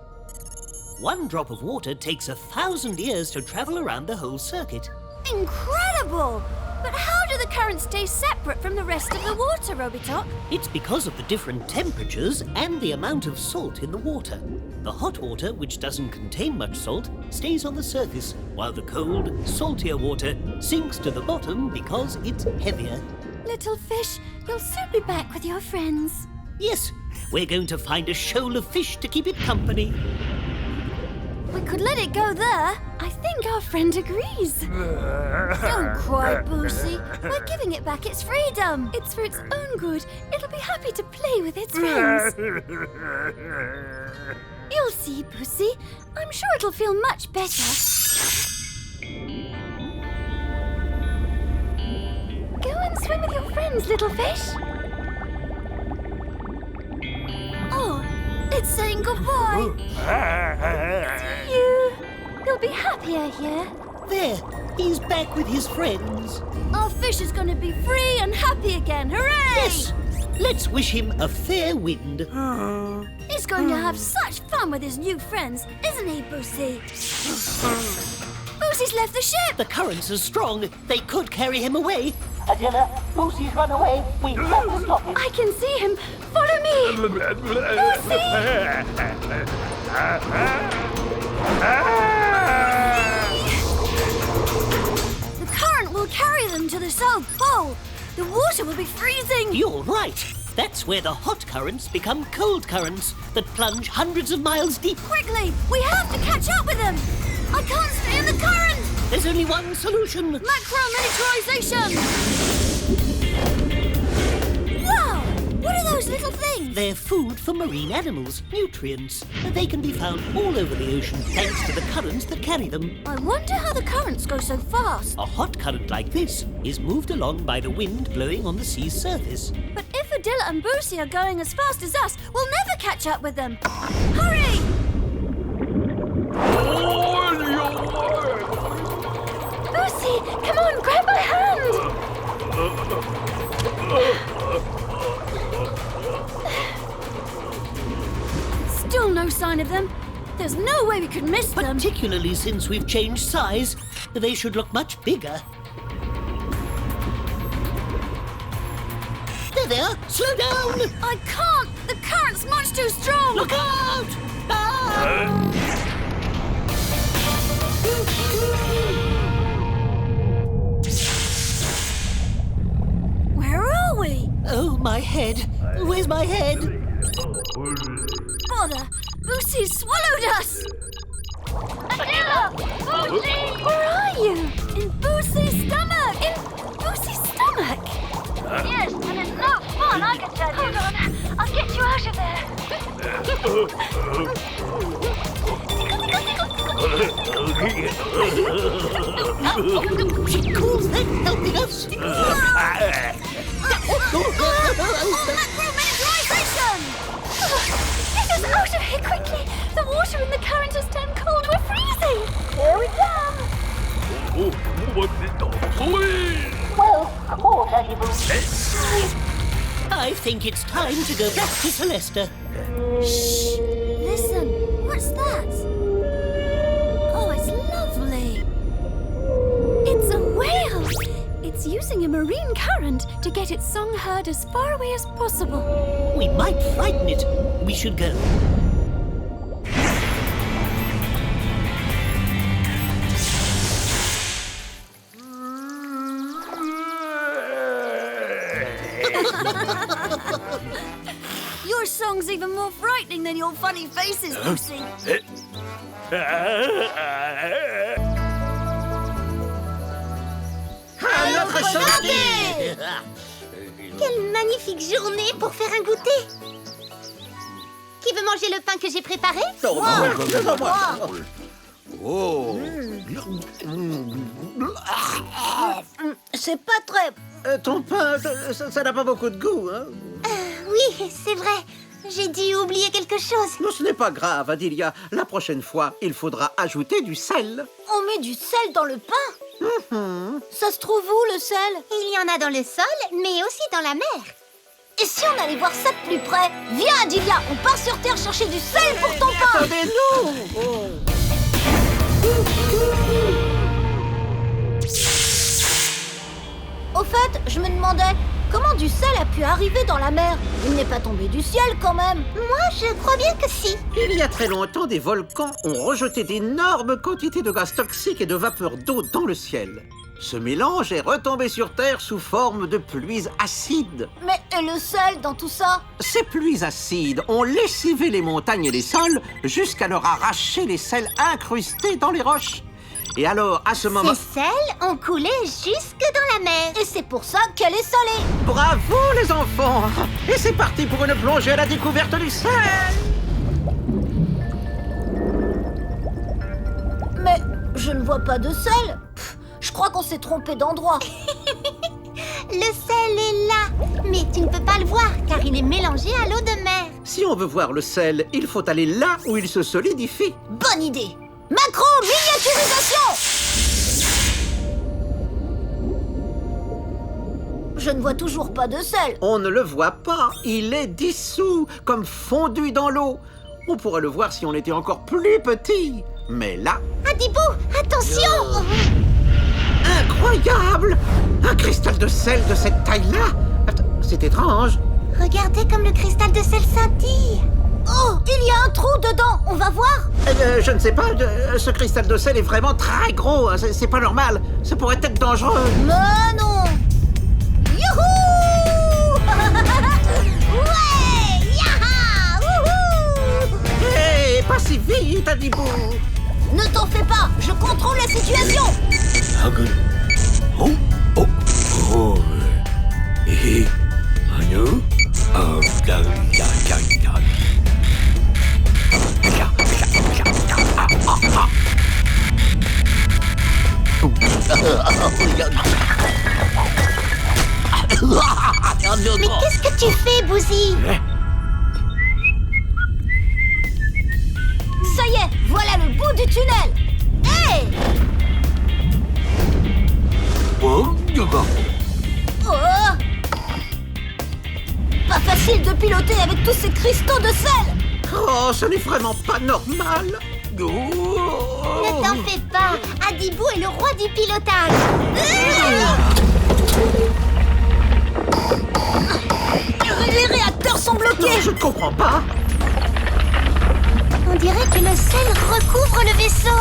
Speaker 6: One drop of water takes 1,000 years to travel around the whole circuit.
Speaker 5: Incredible! But how do the currents stay separate from the rest of the water, Robitok?
Speaker 6: It's because of the different temperatures and the amount of salt in the water. The hot water, which doesn't contain much salt, stays on the surface, while the cold, saltier water sinks to the bottom because it's heavier.
Speaker 5: Little fish, you'll soon be back with your friends.
Speaker 6: Yes, we're going to find a shoal of fish to keep it company.
Speaker 5: We could let it go there. I think our friend agrees. Don't cry, Boozy. We're giving it back its freedom. It's for its own good. It'll be happy to play with its friends. You'll see, Boozy. I'm sure it'll feel much better. Go and swim with your friends, little fish. Oh, it's saying goodbye. See you. You'll be happier here.
Speaker 6: There, he's back with his friends.
Speaker 5: Our fish is going to be free and happy again. Hooray!
Speaker 6: Yes, let's wish him a fair wind.
Speaker 5: He's going to have such fun with his new friends, isn't he, Boozy? Boozy's left the ship.
Speaker 6: The currents are strong. They could carry him away. Adela, Boozy's run away. We've got to stop him.
Speaker 5: I can see him. Follow me. The current will carry them to the South Pole. The water will be freezing.
Speaker 6: You're right. That's where the hot currents become cold currents that plunge hundreds of miles deep.
Speaker 5: Quickly, we have to catch up with them. I can't stay in the current.
Speaker 6: There's only one solution.
Speaker 5: Macro-miniaturization. Wow! What are those little things?
Speaker 6: They're food for marine animals, nutrients. They can be found all over the ocean thanks to the currents that carry them.
Speaker 5: I wonder how the currents go so fast.
Speaker 6: A hot current like this is moved along by the wind blowing on the sea's surface.
Speaker 5: But if Adilla and Boosie are going as fast as us, we'll never catch up with them. Hurry! Boosie, come on, grab my hand! Still no sign of them. There's no way we could miss them.
Speaker 6: Particularly since we've changed size. They should look much bigger. There they are! Slow down!
Speaker 5: I can't! The current's much too strong!
Speaker 6: Look out! Ah!
Speaker 5: Where are we?
Speaker 6: Oh, my head. Where's my head?
Speaker 5: Bother! Boosie's swallowed us!
Speaker 4: Adilla! Boosie!
Speaker 5: Where are you? In Boosie's stomach! In Boosie's stomach!
Speaker 4: Yes, and it's no fun, I can tell you.
Speaker 5: Hold on, I'll get you out of there.
Speaker 6: She calls that helping us.
Speaker 5: Macro-miniaturization! Get us out of here quickly! The water in the current has turned cold. We're freezing!
Speaker 4: Here we come. Well, come on, Daddy Boosie.
Speaker 6: I think it's time to go back to Celesta.
Speaker 5: Shh! Listen, what's that? Oh, it's lovely. It's a whale. It's using a marine current to get its song heard as far away as possible.
Speaker 6: We might frighten it. We should go.
Speaker 5: Your song's even more frightening than your funny faces, Boosie.
Speaker 3: À notre santé!
Speaker 1: Quelle magnifique journée pour faire un goûter. Qui veut manger le pain que j'ai préparé?
Speaker 2: C'est pas très...
Speaker 3: Ton pain, ça n'a pas beaucoup de goût, hein?
Speaker 1: Oui, c'est vrai. J'ai dû oublier quelque chose.
Speaker 3: Non, ce n'est pas grave, Adilia. La prochaine fois, il faudra ajouter du sel.
Speaker 2: On met du sel dans le pain. Ça se trouve où, le sel?
Speaker 1: Il y en a dans le sol, mais aussi dans la mer.
Speaker 2: Et si on allait voir ça de plus près? Viens, Adilia, on part sur Terre chercher du sel pour ton pain.
Speaker 3: Attendez-nous!
Speaker 2: Au fait, je me demandais, comment du sel a pu arriver dans la mer? Il n'est pas tombé du ciel, quand même.
Speaker 1: Moi, je crois bien que si.
Speaker 3: Il y a très longtemps, des volcans ont rejeté d'énormes quantités de gaz toxiques et de vapeur d'eau dans le ciel. Ce mélange est retombé sur Terre sous forme de pluies acides.
Speaker 2: Mais et le sel dans tout ça?
Speaker 3: Ces pluies acides ont lessivé les montagnes et les sols jusqu'à leur arracher les sels incrustés dans les roches. Et alors, à ce moment...
Speaker 1: Ces sels ont coulé jusque dans la mer.
Speaker 2: Et c'est pour ça qu'elle est salée.
Speaker 3: Bravo les enfants! Et c'est parti pour une plongée à la découverte du sel!
Speaker 2: Mais je ne vois pas de sel. Pff, je crois qu'on s'est trompé d'endroit.
Speaker 1: Le sel est là, mais tu ne peux pas le voir car il est mélangé à l'eau de mer.
Speaker 3: Si on veut voir le sel, il faut aller là où il se solidifie.
Speaker 2: Bonne idée. Macro-miniaturisation! Je ne vois toujours pas de sel.
Speaker 3: On ne le voit pas, il est dissous, comme fondu dans l'eau. On pourrait le voir si on était encore plus petit. Mais là...
Speaker 1: Adibou, attention!
Speaker 3: Incroyable! Un cristal de sel de cette taille-là? C'est étrange.
Speaker 1: Regardez comme le cristal de sel scintille.
Speaker 2: Oh, il y a un trou dedans, on va voir.
Speaker 3: Je ne sais pas, ce cristal de sel est vraiment très gros, hein, c'est pas normal. Ça pourrait être dangereux.
Speaker 2: Mais non. Youhou. Ouais, yaha, wouhou.
Speaker 3: Hé, pas si vite, Adibou.
Speaker 2: Ne t'en fais pas, je contrôle la situation.
Speaker 1: Mais qu'est-ce que tu fais, Bouzy?
Speaker 2: Ça y est, voilà le bout du tunnel. Hé. Oh. Pas facile de piloter avec tous ces cristaux de sel.
Speaker 3: Oh, ce n'est vraiment pas normal.
Speaker 1: Ne t'en fais pas, Adibou est le roi du pilotage.
Speaker 2: Les réacteurs sont bloqués.
Speaker 3: Je ne comprends pas.
Speaker 1: On dirait que le sel recouvre le vaisseau.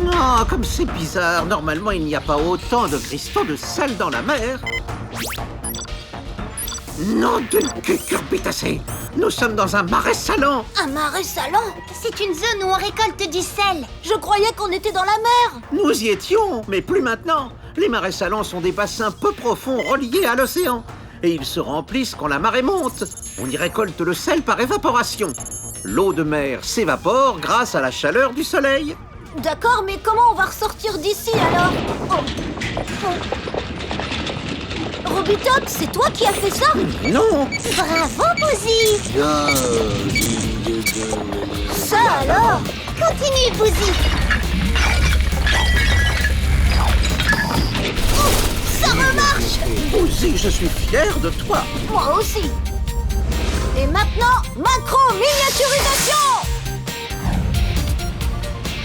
Speaker 3: Oh, comme c'est bizarre. Normalement, il n'y a pas autant de cristaux de sel dans la mer. Nom de cucurbitacée. Nous sommes dans un marais salant.
Speaker 2: Un marais salant.
Speaker 1: C'est une zone où on récolte du sel.
Speaker 2: Je croyais qu'on était dans la mer.
Speaker 3: Nous y étions, mais plus maintenant. Les marais salants sont des bassins peu profonds reliés à l'océan. Et ils se remplissent quand la marée monte. On y récolte le sel par évaporation. L'eau de mer s'évapore grâce à la chaleur du soleil.
Speaker 2: D'accord, mais comment on va ressortir d'ici alors? Robitoc, c'est toi qui as fait ça?
Speaker 3: Non.
Speaker 1: Bravo, Bouzy.
Speaker 2: Ça alors?
Speaker 1: Continue, Bouzy.
Speaker 2: Ça remarche.
Speaker 3: Bouzy, je suis fier de toi.
Speaker 2: Moi aussi. Et maintenant, macro-miniaturisation.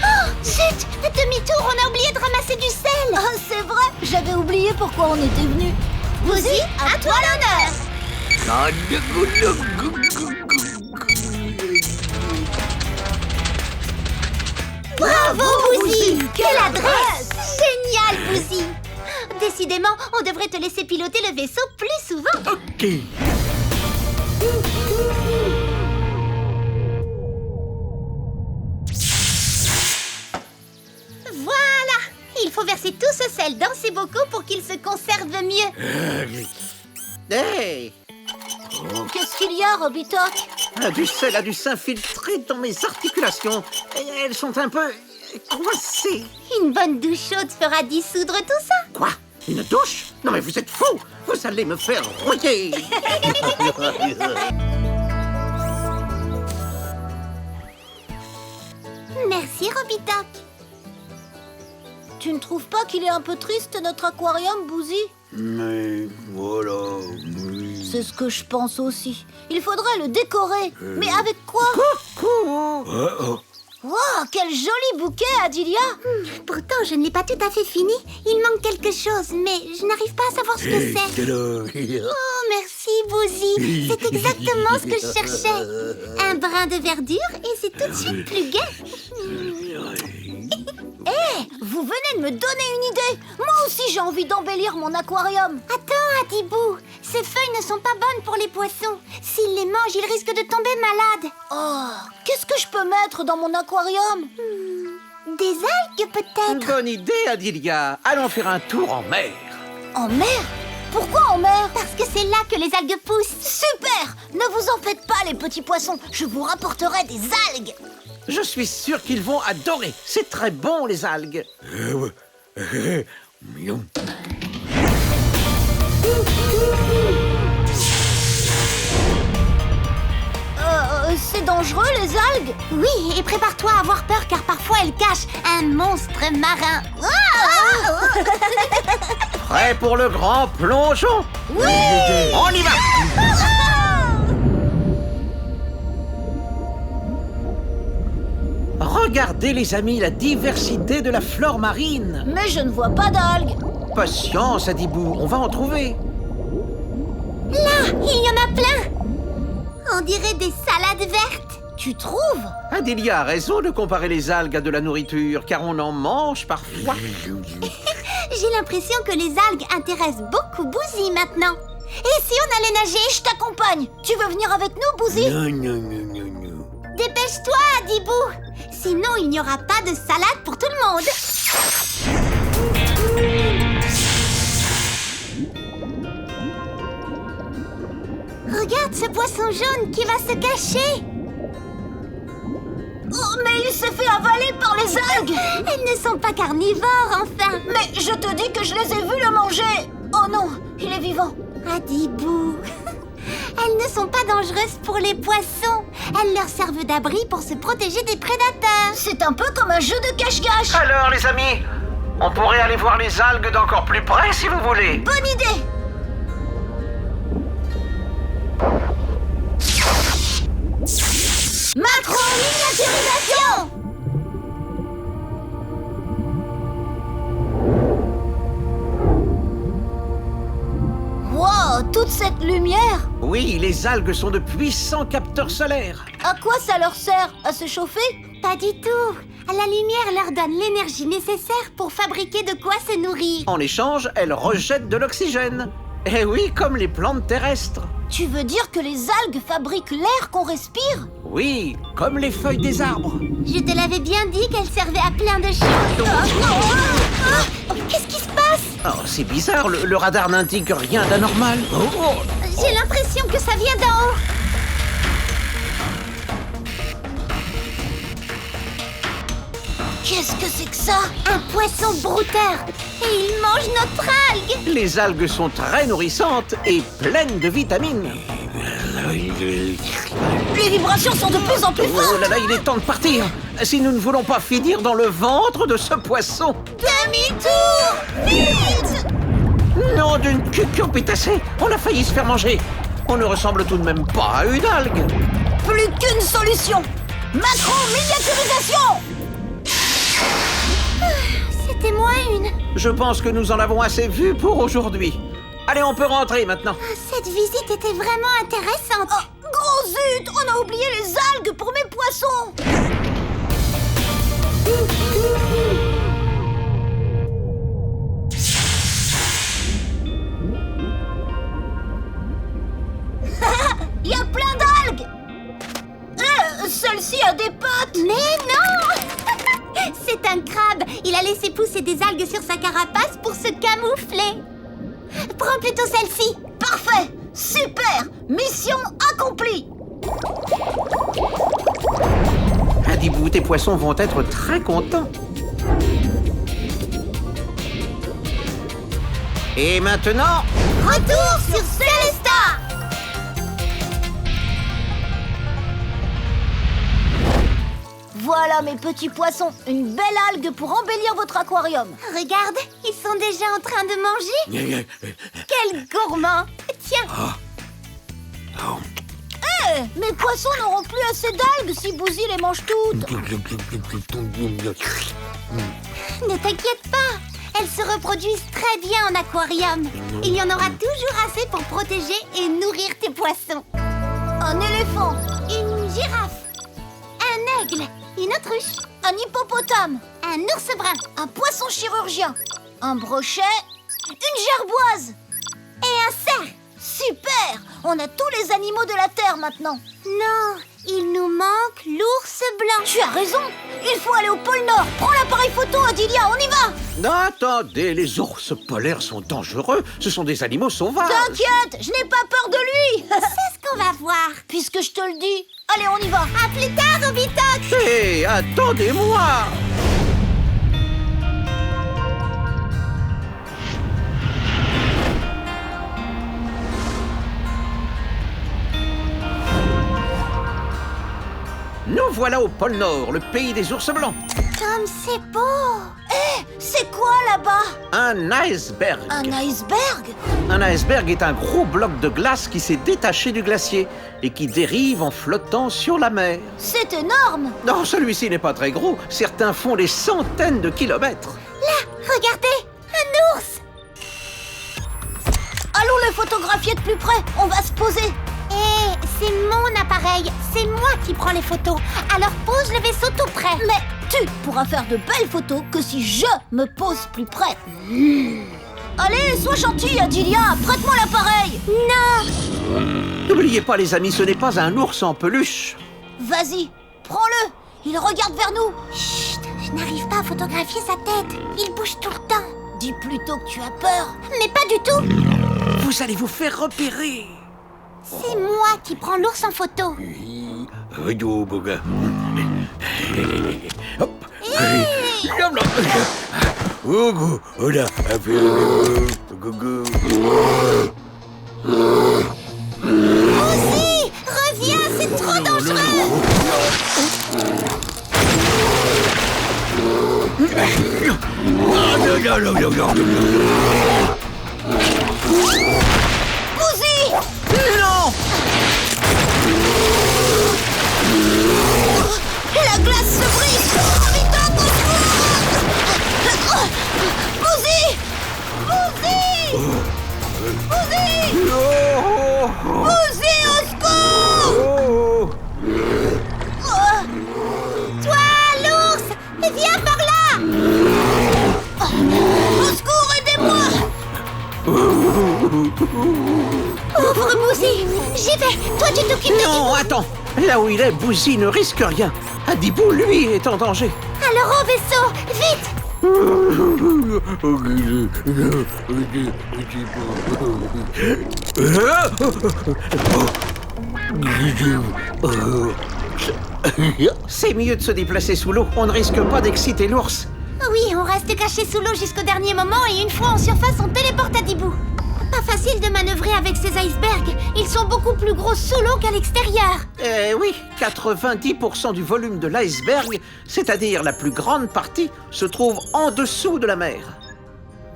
Speaker 1: Oh, zut! Demi-tour, on a oublié de ramasser du sel.
Speaker 2: Ah, c'est vrai, j'avais oublié pourquoi on était venu.
Speaker 1: Bouzy, à toi l'honneur. Bravo, Bouzy. Quelle adresse. Génial, Bouzy. Décidément, on devrait te laisser piloter le vaisseau plus souvent.
Speaker 3: Ok.
Speaker 1: Voilà. Il faut verser tout ce sel dans ces bocaux pour qu'il se conserve mieux.
Speaker 3: Hey.
Speaker 2: Qu'est-ce qu'il y a, Robitoc?
Speaker 3: Du sel a dû s'infiltrer dans mes articulations. Et elles sont un peu coincées.
Speaker 1: Une bonne douche chaude fera dissoudre tout ça.
Speaker 3: Quoi? Une douche? Non mais vous êtes fous! Vous allez me faire rouiller!
Speaker 1: Merci, Robitoc.
Speaker 2: Tu ne trouves pas qu'il est un peu triste, notre aquarium, Bouzy?
Speaker 7: Mais voilà.
Speaker 2: C'est ce que je pense aussi. Il faudrait le décorer. Mais avec quoi?
Speaker 3: Coucou!
Speaker 2: Wow, quel joli bouquet, Adilia!
Speaker 1: Pourtant, je ne l'ai pas tout à fait fini. Il manque quelque chose, mais je n'arrive pas à savoir ce que c'est. Oh, merci, Bouzy. C'est exactement ce que je cherchais. Un brin de verdure et c'est tout de suite plus gai.
Speaker 2: Vous venez de me donner une idée. Moi aussi, j'ai envie d'embellir mon aquarium.
Speaker 1: Attends, Adibou. Ces feuilles ne sont pas bonnes pour les poissons. S'ils les mangent, ils risquent de tomber malades.
Speaker 2: Oh, qu'est-ce que je peux mettre dans mon aquarium?
Speaker 1: Des algues, peut-être.
Speaker 3: Bonne idée, Adilia. Allons faire un tour en mer.
Speaker 2: En mer? Pourquoi en mer?
Speaker 1: Parce que c'est là que les algues poussent.
Speaker 2: Super! Ne vous en faites pas, les petits poissons. Je vous rapporterai des algues.
Speaker 3: Je suis sûr qu'ils vont adorer. C'est très bon, les algues.
Speaker 2: C'est dangereux, les algues?
Speaker 1: Oui, et prépare-toi à avoir peur car parfois elles cachent un monstre marin.
Speaker 3: Prêt pour le grand plongeon?
Speaker 2: Oui!
Speaker 3: On y va! Regardez, les amis, la diversité de la flore marine.
Speaker 2: Mais je ne vois pas d'algues.
Speaker 3: Patience, Adibou, on va en trouver.
Speaker 1: Là, il y en a plein. On dirait des salades vertes.
Speaker 2: Tu trouves?
Speaker 3: Adelia a raison de comparer les algues à de la nourriture, car on en mange parfois.
Speaker 1: J'ai l'impression que les algues intéressent beaucoup Bouzy maintenant. Et si on allait nager?
Speaker 2: Je t'accompagne. Tu veux venir avec nous, Bouzy?
Speaker 7: Non, non, non, non, non.
Speaker 1: Dépêche-toi, Adibou. Sinon, il n'y aura pas de salade pour tout le monde. Regarde ce poisson jaune qui va se cacher.
Speaker 2: Oh, mais il s'est fait avaler par les algues.
Speaker 1: Elles ne sont pas carnivores, enfin.
Speaker 2: Mais je te dis que je les ai vus le manger. Oh non, il est vivant.
Speaker 1: Adibou. Elles ne sont pas dangereuses pour les poissons. Elles leur servent d'abri pour se protéger des prédateurs.
Speaker 2: C'est un peu comme un jeu de cache-cache.
Speaker 3: Alors, les amis, on pourrait aller voir les algues d'encore plus près si vous voulez.
Speaker 2: Bonne idée. Macro-miniaturisation. Wow, toute cette lumière.
Speaker 3: Oui, les algues sont de puissants capteurs solaires.
Speaker 2: À quoi ça leur sert? À se chauffer?
Speaker 1: Pas du tout. La lumière leur donne l'énergie nécessaire pour fabriquer de quoi se nourrir.
Speaker 3: En échange, elles rejettent de l'oxygène. Eh oui, comme les plantes terrestres.
Speaker 2: Tu veux dire que les algues fabriquent l'air qu'on respire?
Speaker 3: Oui, comme les feuilles des arbres.
Speaker 1: Je te l'avais bien dit qu'elle servait à plein de choses. Qu'est-ce qui se passe?
Speaker 3: Oh, c'est bizarre, le radar n'indique rien d'anormal.
Speaker 1: J'ai l'impression que ça vient d'en haut.
Speaker 2: Qu'est-ce que c'est que ça?
Speaker 1: Un poisson brouteur. Et il mange notre algue.
Speaker 3: Les algues sont très nourrissantes et pleines de vitamines.
Speaker 2: Les vibrations sont de plus en plus fortes.
Speaker 3: Oh là là, il est temps de partir. Si nous ne voulons pas finir dans le ventre de ce poisson.
Speaker 2: Demi-tour! Vite!
Speaker 3: Non, d'une cucurbitacée, on a failli se faire manger. On ne ressemble tout de même pas à une algue.
Speaker 2: Plus qu'une solution. Macro-miniaturisation.
Speaker 1: C'était moi une.
Speaker 3: Je pense que nous en avons assez vu pour aujourd'hui. Allez, on peut rentrer maintenant.
Speaker 1: Cette visite était vraiment intéressante.
Speaker 2: Oh, gros zut! On a oublié les algues pour mes poissons. Il y a plein d'algues. Celle-ci a des pattes.
Speaker 1: Mais non. C'est un crabe. Il a laissé pousser des algues sur sa carapace pour se camoufler. Prends plutôt celle-ci.
Speaker 2: Parfait. Super. Mission accomplie.
Speaker 3: Adibou, tes poissons vont être très contents. Et maintenant,
Speaker 1: Retour sur Célesta.
Speaker 2: Voilà mes petits poissons, une belle algue pour embellir votre aquarium.
Speaker 1: Regarde, ils sont déjà en train de manger. Quel gourmand. Tiens.
Speaker 2: Mes poissons n'auront plus assez d'algues si Bouzy les mange toutes.
Speaker 1: Ne t'inquiète pas. Elles se reproduisent très bien en aquarium. Il y en aura toujours assez pour protéger et nourrir tes poissons.
Speaker 2: Un éléphant,
Speaker 1: Une girafe. Un aigle. Une autruche.
Speaker 2: un hippopotame,
Speaker 1: Un ours brun.
Speaker 2: un poisson chirurgien, un brochet, une gerboise.
Speaker 1: Et un cerf.
Speaker 2: Super! On a tous les animaux de la Terre maintenant.
Speaker 1: Non, il nous manque l'ours blanc.
Speaker 2: Tu as raison. Il faut aller au pôle Nord. Prends l'appareil photo, Adilia, on y va.
Speaker 3: attendez, les ours polaires sont dangereux. Ce sont des animaux sauvages.
Speaker 2: T'inquiète, je n'ai pas peur de lui.
Speaker 1: C'est ce qu'on va voir.
Speaker 2: Puisque je te le dis. Allez, on y va.
Speaker 1: À plus tard, Obitoc.
Speaker 3: Hé, attendez-moi! Nous voilà au pôle Nord, le pays des ours blancs.
Speaker 1: Comme c'est beau.
Speaker 2: C'est quoi là-bas?
Speaker 3: Un iceberg.
Speaker 2: Un iceberg?
Speaker 3: Un iceberg est un gros bloc de glace qui s'est détaché du glacier et qui dérive en flottant sur la mer.
Speaker 2: C'est énorme.
Speaker 3: Non, celui-ci n'est pas très gros. Certains font des centaines de kilomètres.
Speaker 1: Là, regardez, un ours.
Speaker 2: Allons veux photographier de plus près, on va se poser.
Speaker 1: Hé, c'est mon appareil. C'est moi qui prends les photos. Alors pose le vaisseau tout près.
Speaker 2: Mais tu pourras faire de belles photos que si je me pose plus près. Allez, sois gentil, Adilia, prête-moi l'appareil.
Speaker 1: Non.
Speaker 3: N'oubliez pas les amis, ce n'est pas un ours en peluche.
Speaker 2: Vas-y, prends-le. Il regarde vers nous.
Speaker 1: Chut, je n'arrive pas à photographier sa tête. Il bouge tout le temps.
Speaker 2: Dis plutôt que tu as peur.
Speaker 1: Mais pas du tout.
Speaker 3: Vous allez vous faire repérer.
Speaker 1: C'est moi qui prends l'ours en photo.
Speaker 7: Radio, boga. Hop. Ogo, ola, gogo.
Speaker 1: Bouzy, reviens, c'est trop dangereux.
Speaker 2: Bouzy!
Speaker 3: Non!
Speaker 2: La glace se brise. Vite, au secours! Bouzy! Bouzy! Bouzy! Bouzy, au secours!
Speaker 1: Toi, l'ours, viens par là.
Speaker 2: Au secours, aidez-moi!
Speaker 1: Pauvre Bouzy, j'y vais. Toi, tu t'occupes de...
Speaker 3: Non, attends. Là où il est, Bouzy ne risque rien. Adibou, lui, est en danger.
Speaker 1: Alors au vaisseau, vite.
Speaker 3: C'est mieux de se déplacer sous l'eau. On ne risque pas d'exciter l'ours.
Speaker 1: Oui, on reste caché sous l'eau jusqu'au dernier moment et une fois en surface, on téléporte à Dibou. Pas facile de manœuvrer avec ces icebergs. Ils sont beaucoup plus gros sous l'eau qu'à l'extérieur.
Speaker 3: Eh oui, 90% du volume de l'iceberg, c'est-à-dire la plus grande partie, se trouve en dessous de la mer.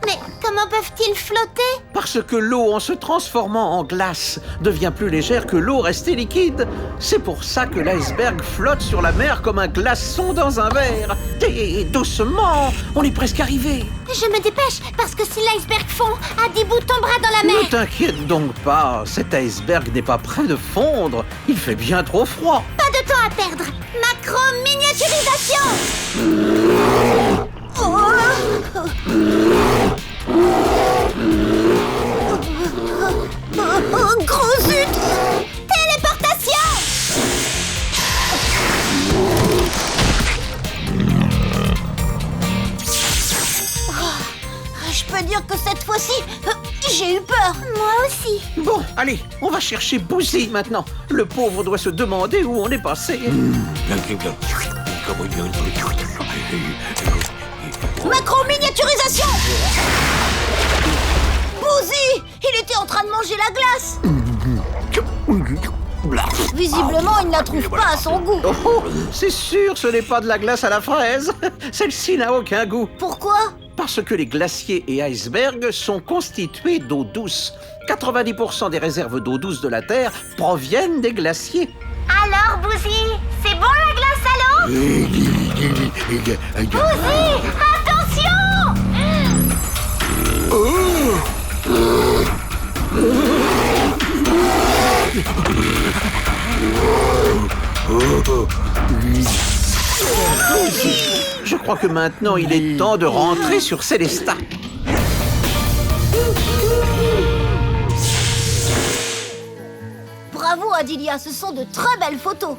Speaker 1: Mais comment peuvent-ils flotter?
Speaker 3: Parce que l'eau, en se transformant en glace, devient plus légère que l'eau restée liquide. C'est pour ça que l'iceberg flotte sur la mer comme un glaçon dans un verre. Et doucement, on est presque arrivé.
Speaker 1: Je me dépêche, parce que si l'iceberg fond, Adibou tombera dans la mer.
Speaker 3: Ne t'inquiète donc pas, cet iceberg n'est pas prêt de fondre. Il fait bien trop froid.
Speaker 1: Pas de temps à perdre. Macro-miniaturisation.
Speaker 2: Oh, gros zut!
Speaker 1: Téléportation.
Speaker 2: Je peux dire que cette fois-ci, j'ai eu peur.
Speaker 1: Moi aussi.
Speaker 3: Bon, allez, on va chercher Bouzy maintenant. Le pauvre doit se demander où on est passé.
Speaker 2: Macro-miniaturisation! Bouzy! Il était en train de manger la glace! Visiblement, il ne la trouve pas à son goût.
Speaker 3: Oh, c'est sûr, ce n'est pas de la glace à la fraise. Celle-ci n'a aucun goût.
Speaker 2: Pourquoi?
Speaker 3: Parce que les glaciers et icebergs sont constitués d'eau douce. 90% des réserves d'eau douce de la Terre proviennent des glaciers.
Speaker 1: Alors, Bouzy, c'est bon la glace à l'eau? Bouzy, attention!
Speaker 3: Je crois que maintenant il est temps de rentrer sur Célestat.
Speaker 2: Bravo, Adilia, ce sont de très belles photos.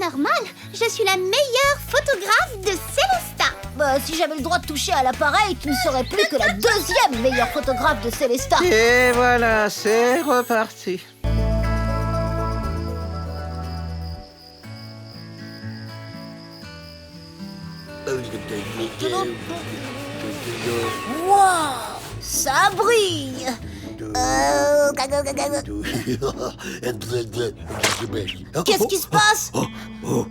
Speaker 1: Normal, je suis la meilleure photographe de Célestat.
Speaker 2: Bah, si j'avais le droit de toucher à l'appareil, tu ne serais plus que la deuxième meilleure photographe de Célestat.
Speaker 3: Et voilà, c'est reparti.
Speaker 2: Waouh, ça brille. Qu'est-ce qui se passe? Oh,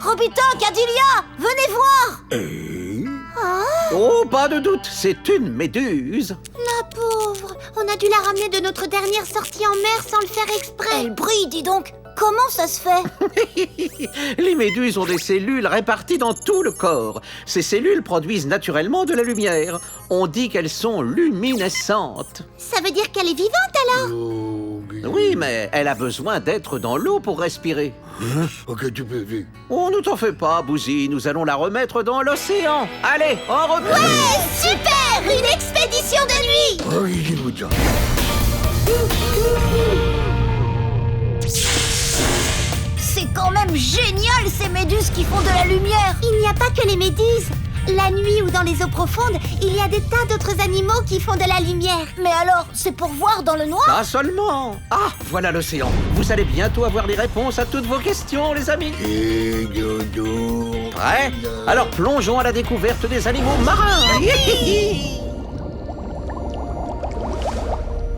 Speaker 2: Robitok, Adilia, venez voir.
Speaker 3: Oh, pas de doute, c'est une méduse.
Speaker 1: La pauvre, on a dû la ramener de notre dernière sortie en mer sans le faire exprès.
Speaker 2: Elle brille, dis donc. Comment ça se fait?
Speaker 3: Les méduses ont des cellules réparties dans tout le corps. Ces cellules produisent naturellement de la lumière. On dit qu'elles sont luminescentes.
Speaker 1: Ça veut dire qu'elle est vivante alors?
Speaker 3: Oui, mais elle a besoin d'être dans l'eau pour respirer.
Speaker 7: Hein? Ok, tu peux vivre.
Speaker 3: Oh, ne t'en fais pas, Bouzy, nous allons la remettre dans l'océan. Allez, en route!
Speaker 1: Ouais, super! Une expédition de nuit!
Speaker 7: Ah oui, j'ai vu ça.
Speaker 2: C'est quand même génial ces méduses qui font de la lumière.
Speaker 1: Il n'y a pas que les méduses. La nuit ou dans les eaux profondes, il y a des tas d'autres animaux qui font de la lumière.
Speaker 2: Mais alors, c'est pour voir dans le noir?
Speaker 3: Pas seulement. Ah, voilà l'océan. Vous allez bientôt avoir les réponses à toutes vos questions, les amis.
Speaker 7: Et dodo.
Speaker 3: Prêt? Alors plongeons à la découverte des animaux marins.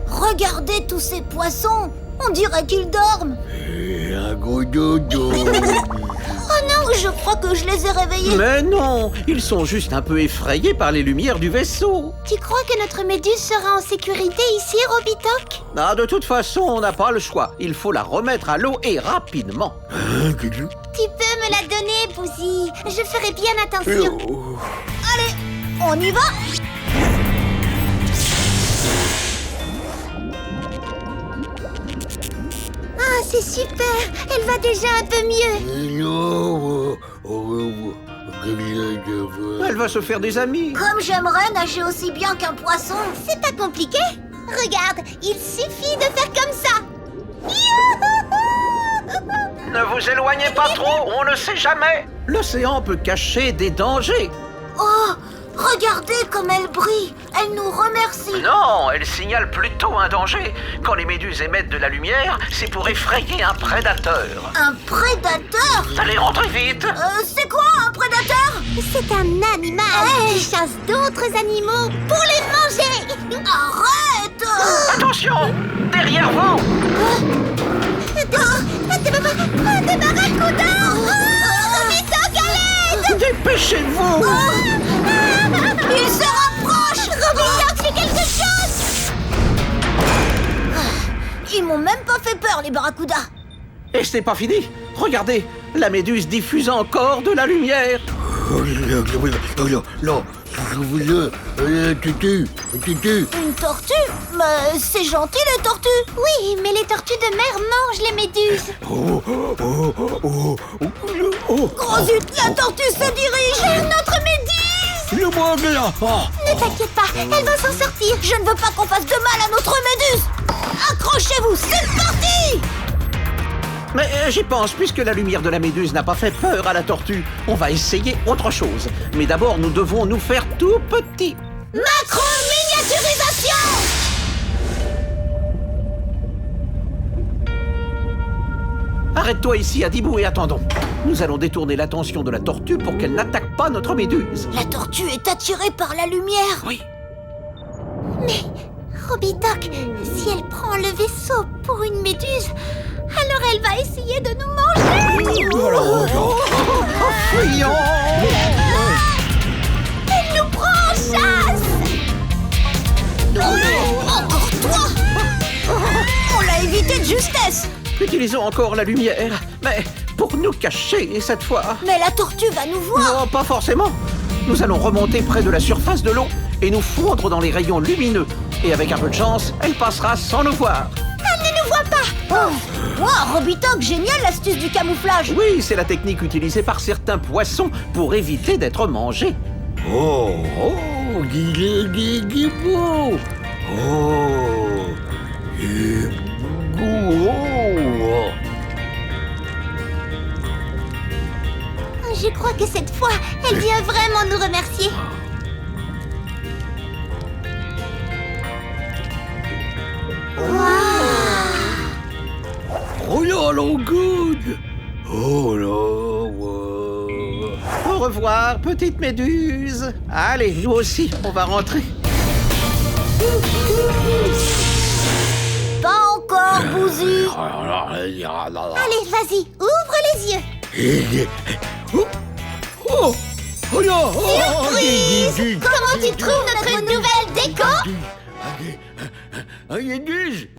Speaker 2: Regardez tous ces poissons. On dirait qu'ils dorment.
Speaker 7: Et un gros dodo.
Speaker 2: Oh non, je crois que je les ai réveillés.
Speaker 3: Mais non, ils sont juste un peu effrayés par les lumières du vaisseau.
Speaker 1: Tu crois que notre méduse sera en sécurité ici, Robitoc?
Speaker 3: Ah, de toute façon, on n'a pas le choix. Il faut la remettre à l'eau et rapidement.
Speaker 7: Hein, qu'est-ce que
Speaker 1: Tu peux me la donner, Bouzy. Je ferai bien attention.
Speaker 7: oh.
Speaker 2: Allez, on y va.
Speaker 1: Ah, c'est super. Elle va déjà un peu mieux.
Speaker 7: Non,
Speaker 3: Elle va se faire des amis.
Speaker 2: Comme j'aimerais nager aussi bien qu'un poisson.
Speaker 1: C'est pas compliqué. Regarde, il suffit de faire comme ça. Youhou!
Speaker 3: Ne vous éloignez pas trop, on ne sait jamais. L'océan peut cacher des dangers.
Speaker 2: Oh, regardez comme elle brille. Elle nous remercie.
Speaker 3: Non, elle signale plutôt un danger. Quand les méduses émettent de la lumière, c'est pour effrayer un prédateur.
Speaker 2: Un prédateur?
Speaker 3: Allez, rentrez vite.
Speaker 2: C'est quoi un prédateur?
Speaker 1: C'est un animal qui chasse d'autres animaux pour les manger.
Speaker 2: Arrête!
Speaker 3: Attention, derrière vous.
Speaker 1: Des barracudas. Robitoc, à l'aide!
Speaker 3: Dépêchez-vous.
Speaker 2: Il se rapproche!
Speaker 1: Robitoc, fais quelque chose!
Speaker 2: Ils m'ont même pas fait peur, les barracudas.
Speaker 3: Et c'est pas fini. Regardez, la méduse diffuse encore de la lumière.
Speaker 7: Non, tutu.
Speaker 2: Une tortue? Mais c'est gentil, les tortues.
Speaker 1: Oui, mais les tortues de mer mangent les méduses.
Speaker 2: Gros zut, la tortue se dirige!
Speaker 1: Vers notre méduse!
Speaker 7: Le moi de là.
Speaker 1: Ne t'inquiète pas, elle va s'en sortir.
Speaker 2: Je ne veux pas qu'on fasse de mal à notre méduse! Accrochez-vous, c'est parti!
Speaker 3: Mais j'y pense, puisque la lumière de la méduse n'a pas fait peur à la tortue, on va essayer autre chose. Mais d'abord, nous devons nous faire tout petits.
Speaker 2: Macro-miniaturisation!
Speaker 3: Arrête-toi ici, Adibou, et attendons. Nous allons détourner l'attention de la tortue pour qu'elle n'attaque pas notre méduse.
Speaker 2: La tortue est attirée par la lumière.
Speaker 3: Oui.
Speaker 1: Mais, Robitoc, si elle prend le vaisseau pour une méduse, alors elle va essayer de nous manger.
Speaker 3: Fuyons!
Speaker 1: Elle nous prend en chasse.
Speaker 2: Encore toi! On l'a évité de justesse!
Speaker 3: Utilisons encore la lumière, mais pour nous cacher cette fois.
Speaker 2: Mais la tortue va nous voir!
Speaker 3: Non, pas forcément. Nous allons remonter près de la surface de l'eau et nous fondre dans les rayons lumineux. Et avec un peu de chance, elle passera sans nous voir.
Speaker 1: Elle ne nous voit pas.
Speaker 2: Wow, Robitoc, génial l'astuce du camouflage!
Speaker 3: Oui, c'est la technique utilisée par certains poissons pour éviter d'être mangés.
Speaker 7: Guigou.
Speaker 1: Je crois que cette fois, elle vient vraiment nous remercier.
Speaker 7: Oh là là, good. Oh là,
Speaker 3: Au revoir, petite méduse. Allez, nous aussi, on va rentrer.
Speaker 2: Pas encore, Bouzy!
Speaker 1: Allez, vas-y, ouvre les yeux.
Speaker 7: Oh là.
Speaker 1: Comment tu trouves notre nouvelle déco?
Speaker 7: Guigou.